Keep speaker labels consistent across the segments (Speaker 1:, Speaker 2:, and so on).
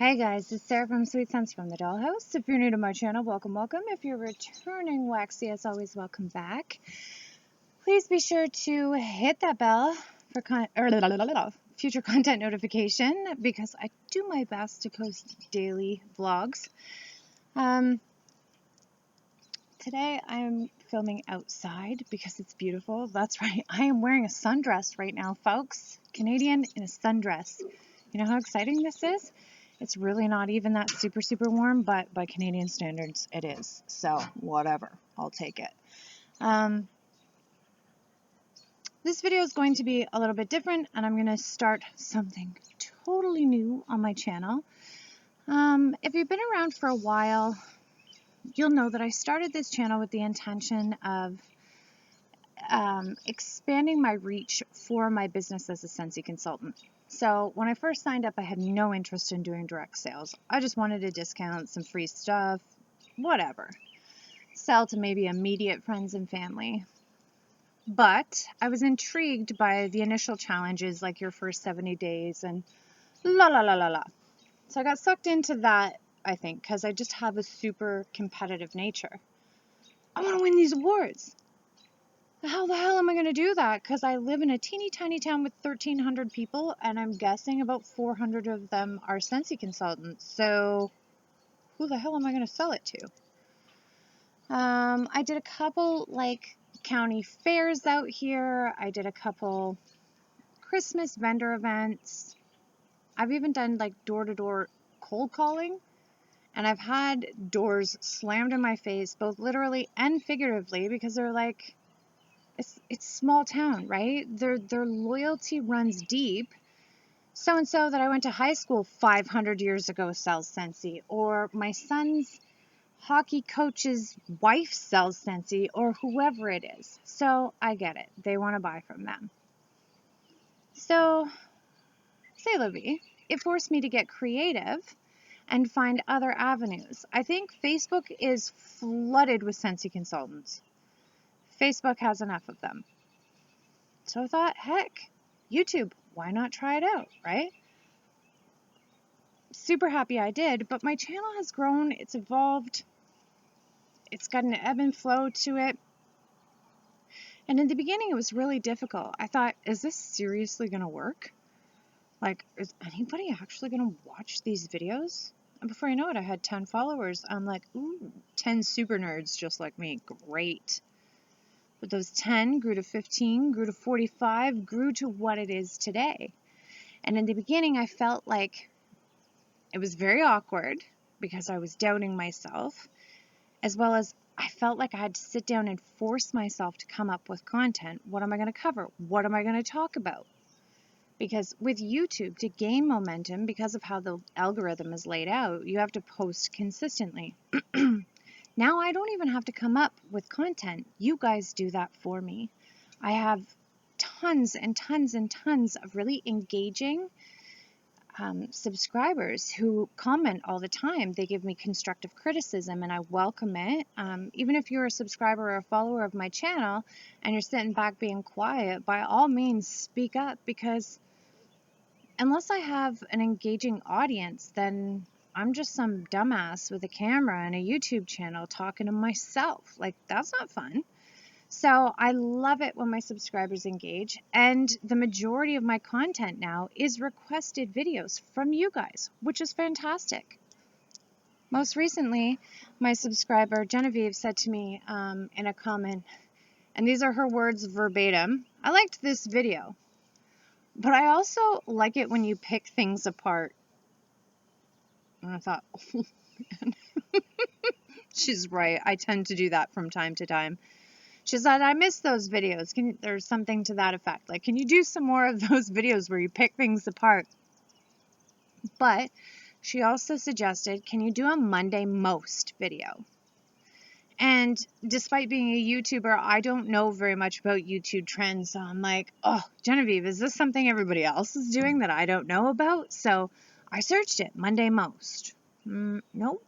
Speaker 1: Hey guys, it's Sarah from Sweet Scents from the Dollhouse. If you're new to my channel, welcome, welcome. If you're returning, Waxy, as always, welcome back. Please be sure to hit that bell for future content notification because I do my best to post daily vlogs. Today I'm filming outside because it's beautiful. That's right, I am wearing a sundress right now, folks. Canadian in a sundress. You know how exciting this is? It's really not even that super warm, but by Canadian standards it is. So whatever, I'll take it. This video is going to be a little bit different and I'm going to start something totally new on my channel. If you've been around for a while, you'll know that I started this channel with the intention of expanding my reach for my business as a Scentsy consultant. So when I first signed up, I had no interest in doing direct sales. I just wanted a discount, some free stuff, whatever. Sell to maybe immediate friends and family. But I was intrigued by the initial challenges, like your first 70 days and la la la la la. So I got sucked into that, I think, because I just have a super competitive nature. I want to win these awards. How the hell am I going to do that? Because I live in a teeny tiny town with 1,300 people, and I'm guessing about 400 of them are Scentsy consultants. So who the hell am I going to sell it to? I did a couple county fairs out here. I did a couple Christmas vendor events. I've even done door-to-door cold calling, and I've had doors slammed in my face, both literally and figuratively, because they're like, it's small town, right? Their loyalty runs deep. So-and-so that I went to high school 500 years ago sells Scentsy, or my son's hockey coach's wife sells Scentsy, or whoever it is. So I get it. They want to buy from them. So, c'est la vie. It forced me to get creative and find other avenues. I think Facebook is flooded with Scentsy consultants. Facebook has enough of them. So I thought, heck, YouTube, why not try it out, right? Super happy I did, but my channel has grown, it's evolved, it's got an ebb and flow to it. And in the beginning, it was really difficult. I thought, is this seriously going to work? Like, is anybody actually going to watch these videos? And before you know it, I had 10 followers. I'm like, ooh, 10 super nerds just like me. Great. But those 10 grew to 15, grew to 45, grew to what it is today. And in the beginning, I felt like it was very awkward because I was doubting myself, as well as I felt like I had to sit down and force myself to come up with content. What am I going to cover? What am I going to talk about? Because with YouTube, to gain momentum, because of how the algorithm is laid out, you have to post consistently. Now I don't even have to come up with content. You guys do that for me. I have tons and tons and tons of really engaging subscribers who comment all the time. They give me constructive criticism and I welcome it. Even if you're a subscriber or a follower of my channel and you're sitting back being quiet, by all means speak up, because unless I have an engaging audience, then I'm just some dumbass with a camera and a YouTube channel talking to myself. Like, that's not fun. So I love it when my subscribers engage, and the majority of my content now is requested videos from you guys, which is fantastic. Most recently, my subscriber Genevieve said to me in a comment, and these are her words verbatim, I liked this video, but I also like it when you pick things apart. And I thought, oh man, she's right. I tend to do that from time to time. She said, I miss those videos. There's something to that effect. Like, can you do some more of those videos where you pick things apart? But she also suggested, can you do a Monday most video? And despite being a YouTuber, I don't know very much about YouTube trends. So I'm like, oh, Genevieve, is this something everybody else is doing that I don't know about? So I searched it, Monday most. Nope,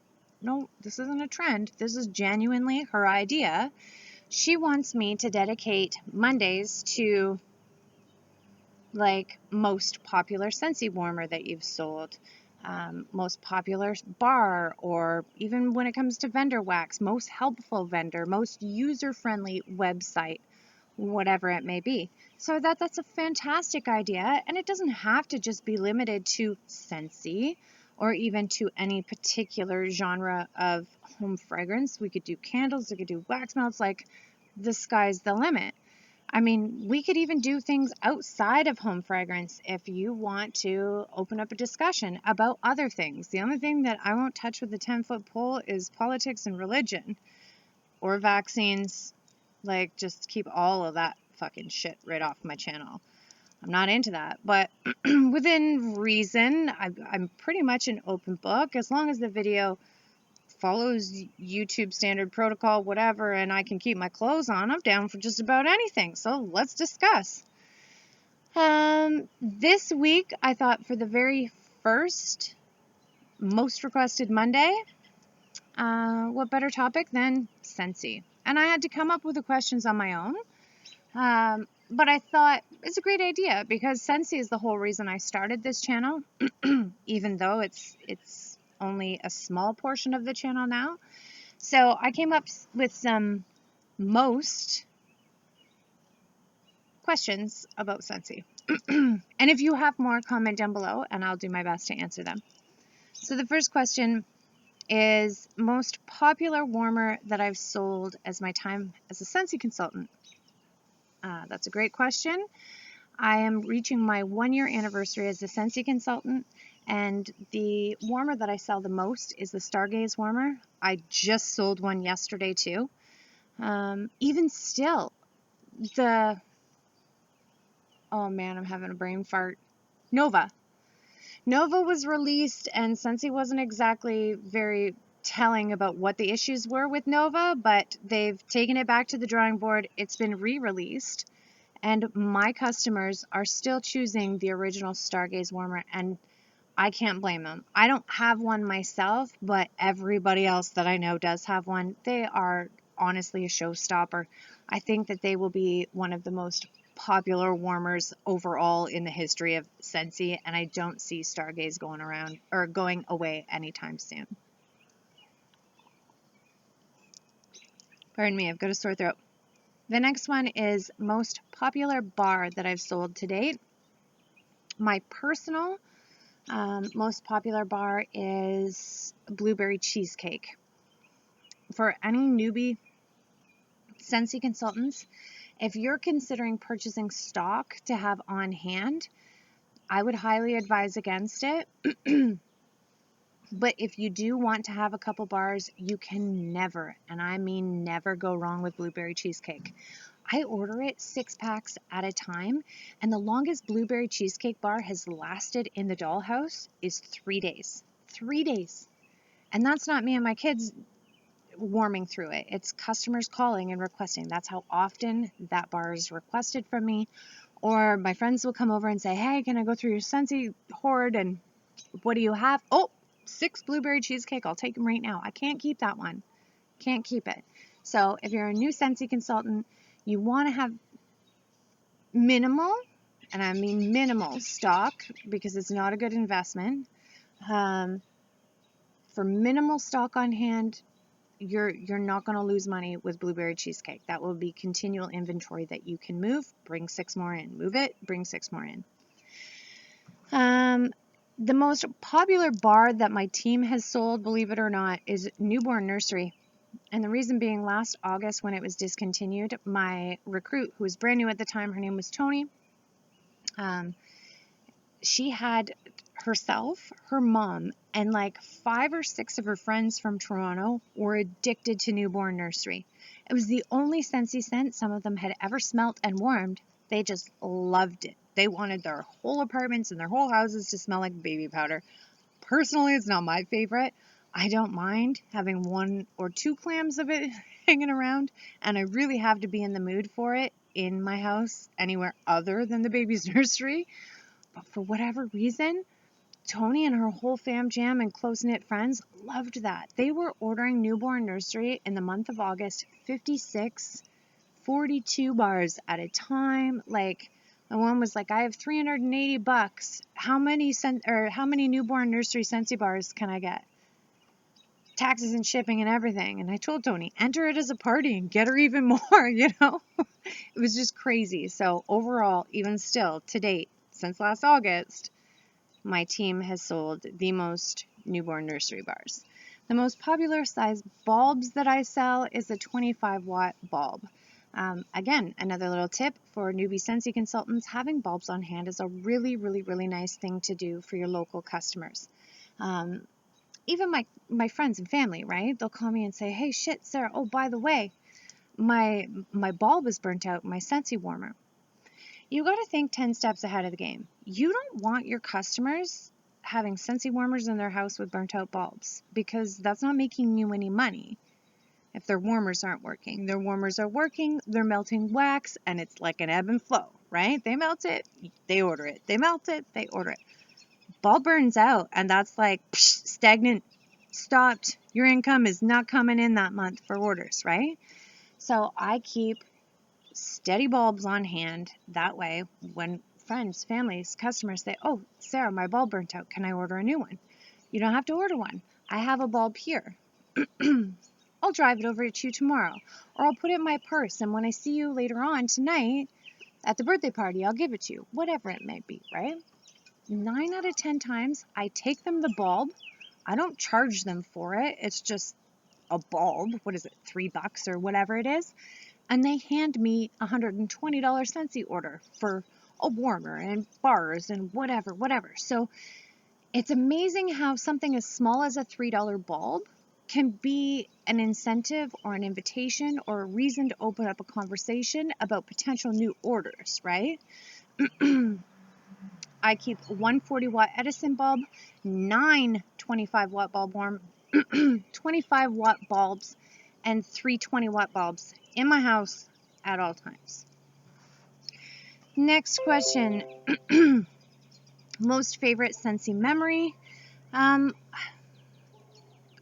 Speaker 1: this isn't a trend. This is genuinely her idea. She wants me to dedicate Mondays to, like, most popular Scentsy warmer that you've sold. most popular bar, or even when it comes to vendor wax, most helpful vendor, most user-friendly website, whatever it may be. So that's a fantastic idea, and it doesn't have to just be limited to Scentsy or even to any particular genre of home fragrance. We could do candles, we could do wax melts, like the sky's the limit. I mean, we could even do things outside of home fragrance if you want to open up a discussion about other things. The only thing that I won't touch with a 10-foot pole is politics and religion or vaccines. Like, just keep all of that fucking shit right off my channel. I'm not into that. But within reason, I'm pretty much an open book. As long as the video follows YouTube standard protocol, whatever, and I can keep my clothes on, I'm down for just about anything. So let's discuss. This week, I thought for the very first, most requested Monday, what better topic than Scentsy? And I had to come up with the questions on my own. But I thought it's a great idea because Scentsy is the whole reason I started this channel, even though it's only a small portion of the channel now. So I came up with some most questions about Scentsy. And if you have more, comment down below and I'll do my best to answer them. So the first question is most popular warmer that I've sold as my time as a Scentsy consultant. That's a great question. I am reaching my 1-year anniversary as a Scentsy consultant, and the warmer that I sell the most is the Stargaze warmer. I just sold one yesterday too. Even still, oh man, I'm having a brain fart. Nova was released, and Scentsy wasn't exactly very telling about what the issues were with Nova, but they've taken it back to the drawing board. It's been re-released, and my customers are still choosing the original Stargaze warmer, and I can't blame them. I don't have one myself, but everybody else that I know does have one. They are honestly a showstopper. I think that they will be one of the most popular warmers overall in the history of Scentsy, and I don't see Stargaze going away anytime soon. Pardon me, I've got a sore throat. The next one is most popular bar that I've sold to date. My personal most popular bar is blueberry cheesecake. For any newbie Scentsy consultants, if you're considering purchasing stock to have on hand, I would highly advise against it. But if you do want to have a couple bars, you can never, and I mean never, go wrong with blueberry cheesecake. I order it 6 packs at a time, and the longest blueberry cheesecake bar has lasted in the Dollhouse is 3 days. 3 days. And that's not me and my kids warming through it. It's customers calling and requesting. That's how often that bar is requested from me. Or my friends will come over and say, hey, can I go through your Scentsy hoard, and what do you have? Oh, 6 blueberry cheesecake. I'll take them right now. I can't keep that one. Can't keep it. So if you're a new Scentsy consultant, you want to have minimal, and I mean minimal stock, because it's not a good investment. For minimal stock on hand, you're not going to lose money with blueberry cheesecake. That will be continual inventory that you can move. Bring 6 more in. Move it. Bring 6 more in. The most popular bar that my team has sold, believe it or not, is Newborn Nursery. And the reason being, last August when it was discontinued, my recruit, who was brand new at the time, her name was Tony, she had herself, her mom, and like 5 or 6 of her friends from Toronto were addicted to Newborn Nursery. It was the only Scentsy scent some of them had ever smelt and warmed. They just loved it. They wanted their whole apartments and their whole houses to smell like baby powder. Personally, it's not my favorite. I don't mind having 1 or 2 clams of it hanging around, and I really have to be in the mood for it in my house anywhere other than the baby's nursery. But for whatever reason, Tony and her whole fam jam and close-knit friends loved that. They were ordering Newborn Nursery in the month of August, 56, 42 bars at a time. Like, And one was like, I have $380. How many newborn nursery Scentsy bars can I get? Taxes and shipping and everything. And I told Tony, enter it as a party and get her even more, you know? It was just crazy. So overall, even still, to date, since last August, my team has sold the most newborn nursery bars. The most popular size bulbs that I sell is a 25-watt bulb. Again, another little tip for newbie Scentsy consultants, having bulbs on hand is a really, really, really nice thing to do for your local customers. Even my friends and family, right? They'll call me and say, hey, shit, Sarah, oh, by the way, my bulb is burnt out, my Scentsy warmer. You got to think 10 steps ahead of the game. You don't want your customers having Scentsy warmers in their house with burnt out bulbs, because that's not making you any money if their warmers aren't working. Their warmers are working, they're melting wax, and it's like an ebb and flow, right? They melt it, they order it. They melt it, they order it. Bulb burns out, and that's like stagnant, stopped. Your income is not coming in that month for orders, right? So I keep steady bulbs on hand. That way, when friends, families, customers say, oh, Sarah, my bulb burnt out, can I order a new one? You don't have to order one. I have a bulb here. I'll drive it over to you tomorrow, or I'll put it in my purse, and when I see you later on tonight at the birthday party, I'll give it to you, whatever it may be, right? 9 out of 10 times, I take them the bulb. I don't charge them for it. It's just a bulb. What is it, $3 or whatever it is? And they hand me a $120 Scentsy order for a warmer and bars and whatever. So it's amazing how something as small as a $3 bulb can be an incentive or an invitation or a reason to open up a conversation about potential new orders, right? I keep one 40-watt Edison bulb, 9 25-watt bulb warm, 25-watt bulbs, and 3 20-watt bulbs in my house at all times. Next question. Most favorite Scentsy memory?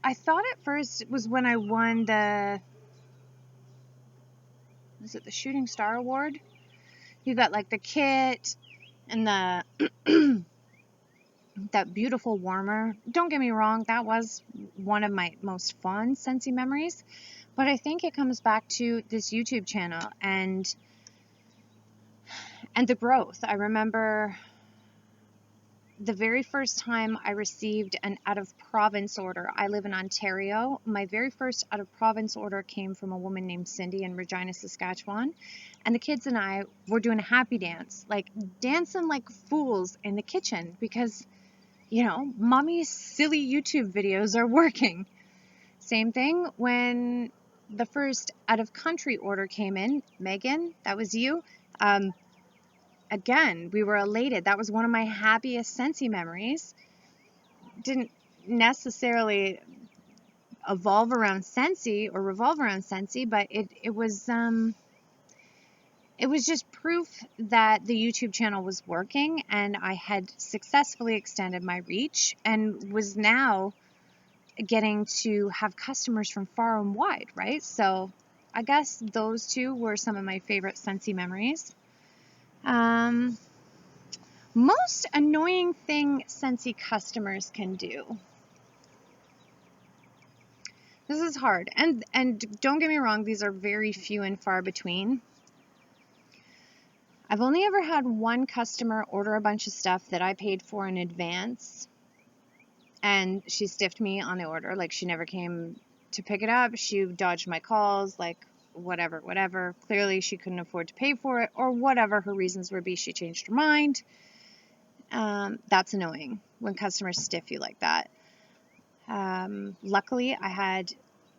Speaker 1: I thought at first it was when I won the Shooting Star Award? You got like the kit and the that beautiful warmer. Don't get me wrong, that was one of my most fun Scentsy memories. But I think it comes back to this YouTube channel and the growth. I remember the very first time I received an out-of-province order. I live in Ontario. My very first out-of-province order came from a woman named Cindy in Regina, Saskatchewan. And the kids and I were doing a happy dance, like dancing like fools in the kitchen because, you know, mommy's silly YouTube videos are working. Same thing when the first out-of-country order came in. Megan, that was you. Again, we were elated. That was one of my happiest Scentsy memories. Didn't necessarily evolve around Scentsy or revolve around Scentsy, but it was just proof that the YouTube channel was working and I had successfully extended my reach and was now getting to have customers from far and wide, right? So I guess those two were some of my favorite Scentsy memories. Most annoying thing Scentsy customers can do. This is hard, and don't get me wrong, these are very few and far between. I've only ever had one customer order a bunch of stuff that I paid for in advance, and she stiffed me on the order. Like, she never came to pick it up. She dodged my calls, like, whatever. Clearly, she couldn't afford to pay for it, or whatever her reasons would be. She changed her mind. That's annoying when customers stiff you like that. Luckily, I had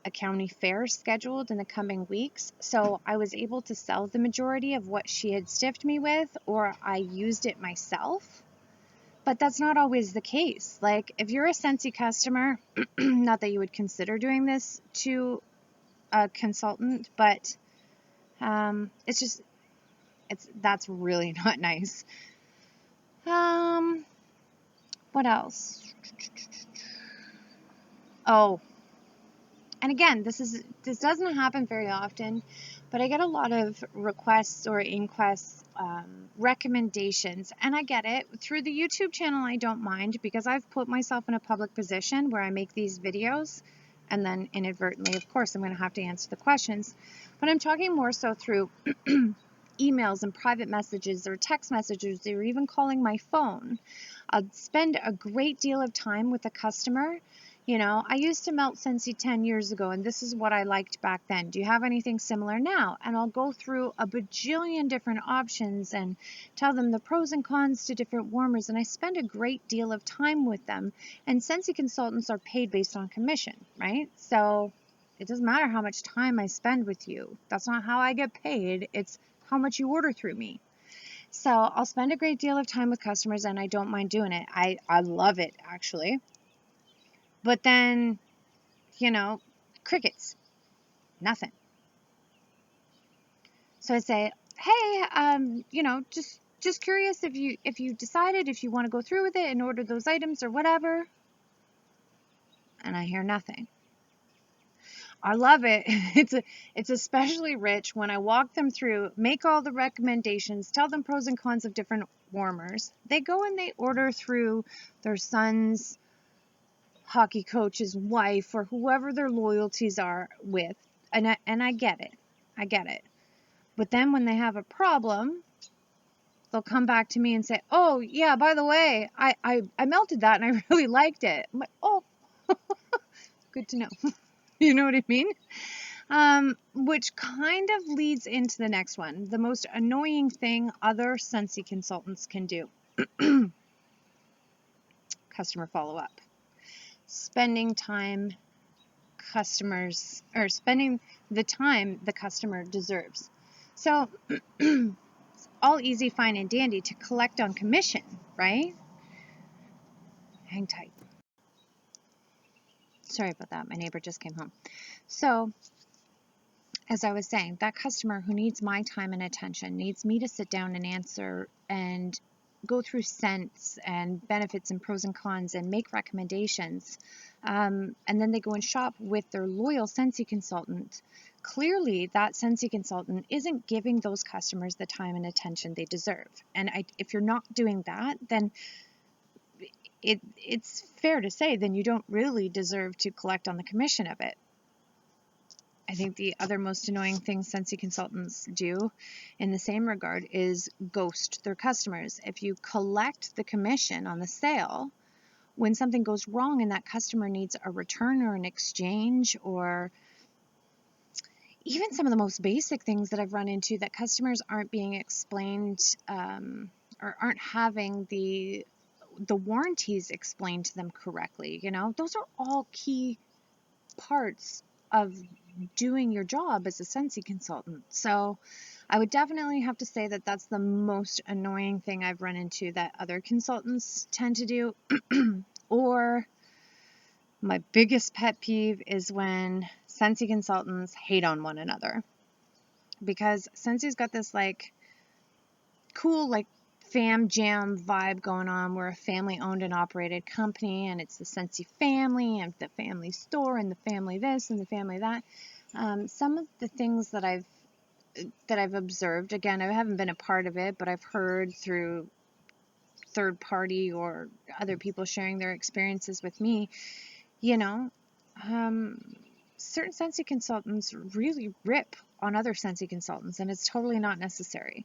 Speaker 1: a county fair scheduled in the coming weeks, so I was able to sell the majority of what she had stiffed me with, or I used it myself. But that's not always the case. Like, if you're a Scentsy customer, not that you would consider doing this to a consultant, but that's really not nice. What else? Oh, and again, this doesn't happen very often, but I get a lot of requests or inquests recommendations. And I get it. Through the YouTube channel, I don't mind because I've put myself in a public position where I make these videos and then inadvertently, of course, I'm going to have to answer the questions. But I'm talking more so through emails and private messages or text messages or even calling my phone. I'll spend a great deal of time with a customer. You know, I used to melt Scentsy 10 years ago, and this is what I liked back then. Do you have anything similar now? And I'll go through a bajillion different options and tell them the pros and cons to different warmers, and I spend a great deal of time with them. And Scentsy consultants are paid based on commission, right? So it doesn't matter how much time I spend with you. That's not how I get paid. It's how much you order through me. So I'll spend a great deal of time with customers, and I don't mind doing it. I love it, actually. But then, you know, crickets, nothing. So I say, hey, you know, just curious if you decided if you want to go through with it and order those items or whatever. And I hear nothing. I love it. It's especially rich when I walk them through, make all the recommendations, tell them pros and cons of different warmers. They go and they order through their son's hockey coach's wife or whoever their loyalties are with. And I get it. I get it. But then when they have a problem, they'll come back to me and say, oh, yeah, by the way, I melted that and I really liked it. I'm like, oh, good to know. You know what I mean? Which kind of leads into the next one. The most annoying thing other Scentsy consultants can do. Customer follow-up. Spending the time the customer deserves. So all easy, fine, and dandy to collect on commission, right? Hang tight. Sorry about that. My neighbor just came home. So, as I was saying, that customer who needs my time and attention, needs me to sit down and answer and go through scents and benefits and pros and cons and make recommendations. And then they go and shop with their loyal Scentsy consultant. Clearly, that Scentsy consultant isn't giving those customers the time and attention they deserve. And if you're not doing that, then it's fair to say then you don't really deserve to collect on the commission of it. I think the other most annoying thing Scentsy consultants do in the same regard is ghost their customers. If you collect the commission on the sale, when something goes wrong and that customer needs a return or an exchange, or even some of the most basic things that I've run into that customers aren't being explained or aren't having the warranties explained to them correctly, you know, those are all key parts of doing your job as a Scentsy consultant. So I would definitely have to say that that's the most annoying thing I've run into that other consultants tend to do. Or my biggest pet peeve is when Scentsy consultants hate on one another, because Scentsy's got this like cool like fam jam vibe going on. We're a family owned and operated company, and it's the Scentsy family and the family store and the family this and the family that. Some of the things that I've observed, again, I haven't been a part of it, but I've heard through third party or other people sharing their experiences with me, you know, certain Scentsy consultants really rip on other Scentsy consultants, and it's totally not necessary.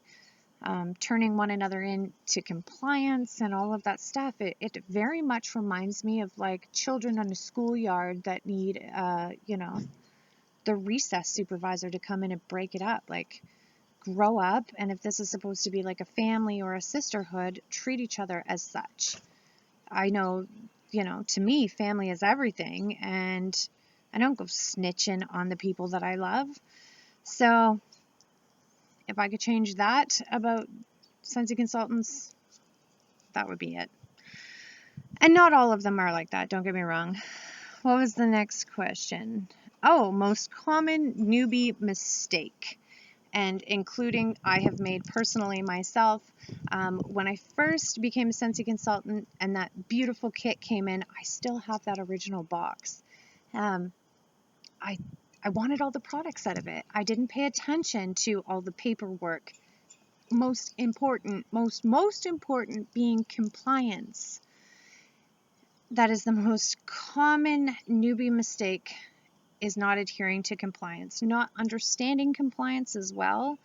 Speaker 1: Turning one another into compliance and all of that stuff, it very much reminds me of like children on a schoolyard that need, you know, the recess supervisor to come in and break it up. Like, grow up, and if this is supposed to be like a family or a sisterhood, treat each other as such. I know, you know, to me, family is everything, and I don't go snitching on the people that I love. So if I could change that about Scentsy consultants, that would be it. And not all of them are like that, don't get me wrong. What was the next question? Oh, most common newbie mistake, and including I have made personally myself. When I first became a Scentsy consultant and that beautiful kit came in, I still have that original box. I wanted all the products out of it. I didn't pay attention to all the paperwork most important being compliance. That is the most common newbie mistake, is not adhering to compliance, not understanding compliance as well.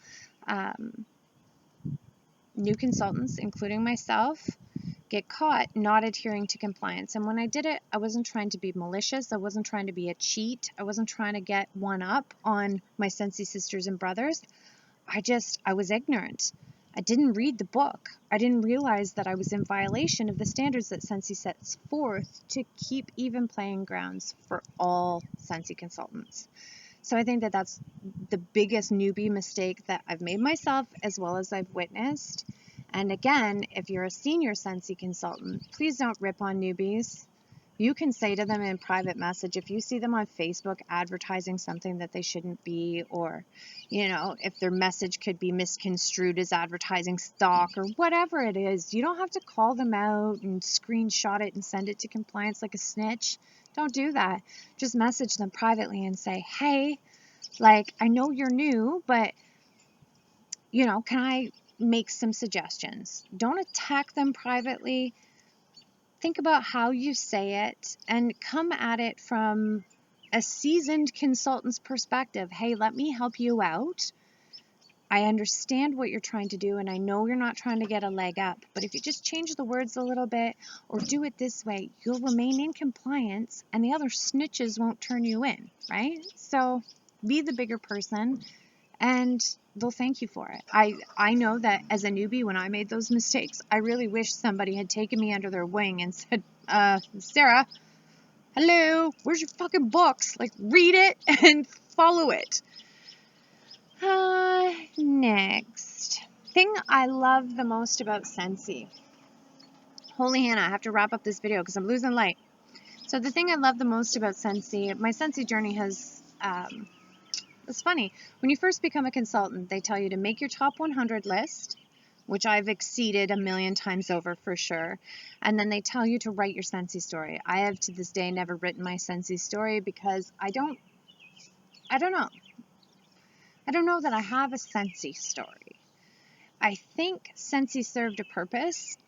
Speaker 1: New consultants, including myself, get caught not adhering to compliance. And when I did it, I wasn't trying to be malicious. I wasn't trying to be a cheat. I wasn't trying to get one up on my Sensi sisters and brothers. I was ignorant. I didn't read the book. I didn't realize that I was in violation of the standards that Sensi sets forth to keep even playing grounds for all Sensi consultants. So I think that that's the biggest newbie mistake that I've made myself, as well as I've witnessed. And again, if you're a senior Sensi consultant, please don't rip on newbies. You can say to them in private message, if you see them on Facebook advertising something that they shouldn't be, or, if their message could be misconstrued as advertising stock or whatever it is, you don't have to call them out and screenshot it and send it to compliance like a snitch. Don't do that. Just message them privately and say, hey, I know you're new, but, can I make some suggestions? Don't attack them privately. Think about how you say it and come at it from a seasoned consultant's perspective. Hey, let me help you out. I understand what you're trying to do, and I know you're not trying to get a leg up, but if you just change the words a little bit or do it this way, you'll remain in compliance and the other snitches won't turn you in, right? So be the bigger person and they'll thank you for it. I know that as a newbie, when I made those mistakes, I really wish somebody had taken me under their wing and said, Sarah, hello, where's your fucking books? Read it and follow it. Next. Thing I love the most about Sensi. Holy Hannah, I have to wrap up this video because I'm losing light. So the thing I love the most about Sensi, my Sensi journey has, it's funny. When you first become a consultant, they tell you to make your top 100 list, which I've exceeded a million times over for sure. And then they tell you to write your Sensi story. I have to this day never written my Sensi story because I don't know. I don't know that I have a Sensi story. I think Sensi served a purpose.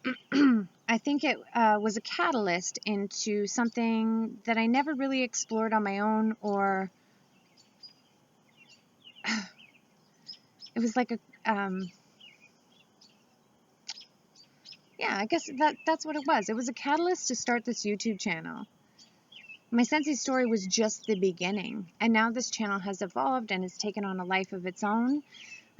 Speaker 1: I think it was a catalyst into something that I never really explored on my own, or it was like a, yeah, I guess that's what it was. It was a catalyst to start this YouTube channel. My Sensi story was just the beginning, and now this channel has evolved and has taken on a life of its own.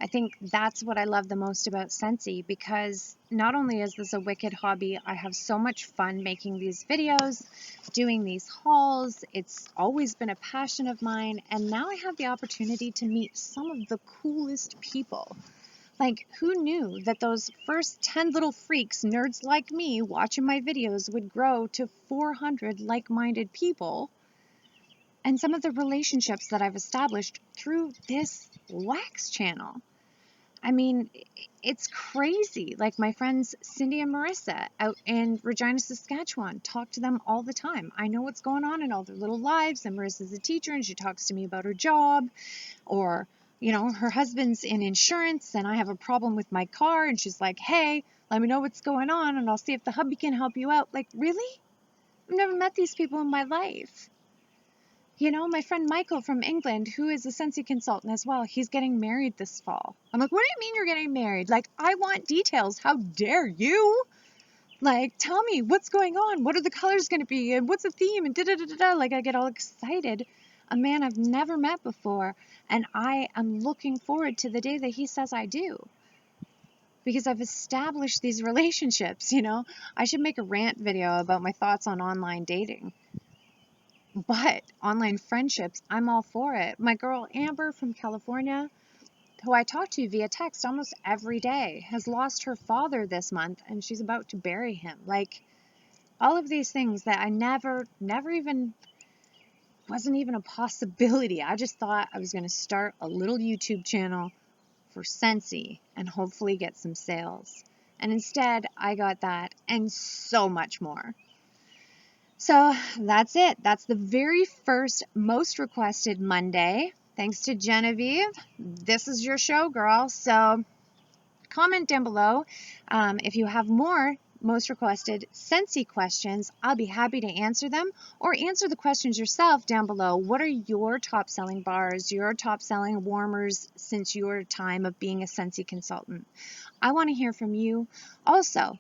Speaker 1: I think that's what I love the most about Sensi, because not only is this a wicked hobby, I have so much fun making these videos, doing these hauls. It's always been a passion of mine, and now I have the opportunity to meet some of the coolest people. Who knew that those first 10 little freaks, nerds like me, watching my videos would grow to 400 like-minded people? And some of the relationships that I've established through this wax channel. I mean, it's crazy. My friends Cindy and Marissa out in Regina, Saskatchewan, talk to them all the time. I know what's going on in all their little lives, and Marissa's a teacher and she talks to me about her job, or her husband's in insurance and I have a problem with my car and she's like, hey, let me know what's going on and I'll see if the hubby can help you out. Really? I've never met these people in my life. My friend Michael from England, who is a Sensi consultant as well, he's getting married this fall. I'm like, what do you mean you're getting married? I want details. How dare you? Tell me what's going on. What are the colors going to be? And what's the theme? And da-da-da-da-da. I get all excited. A man I've never met before. And I am looking forward to the day that he says I do. Because I've established these relationships, I should make a rant video about my thoughts on online dating. But online friendships, I'm all for it. My girl Amber from California, who I talk to via text almost every day, has lost her father this month and she's about to bury him. All of these things that I never even, wasn't even a possibility. I just thought I was going to start a little YouTube channel for Sensi and hopefully get some sales. And instead, I got that and so much more. So that's it. That's the very first most requested Monday. Thanks to Genevieve. This is your show, girl. So comment down below if you have more most requested Scentsy questions. I'll be happy to answer them, or answer the questions yourself down below. What are your top selling bars, your top selling warmers since your time of being a Scentsy consultant? I want to hear from you. Also,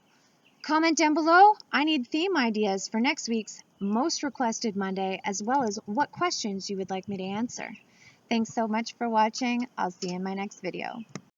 Speaker 1: comment down below. I need theme ideas for next week's most requested Monday, as well as what questions you would like me to answer. Thanks so much for watching. I'll see you in my next video.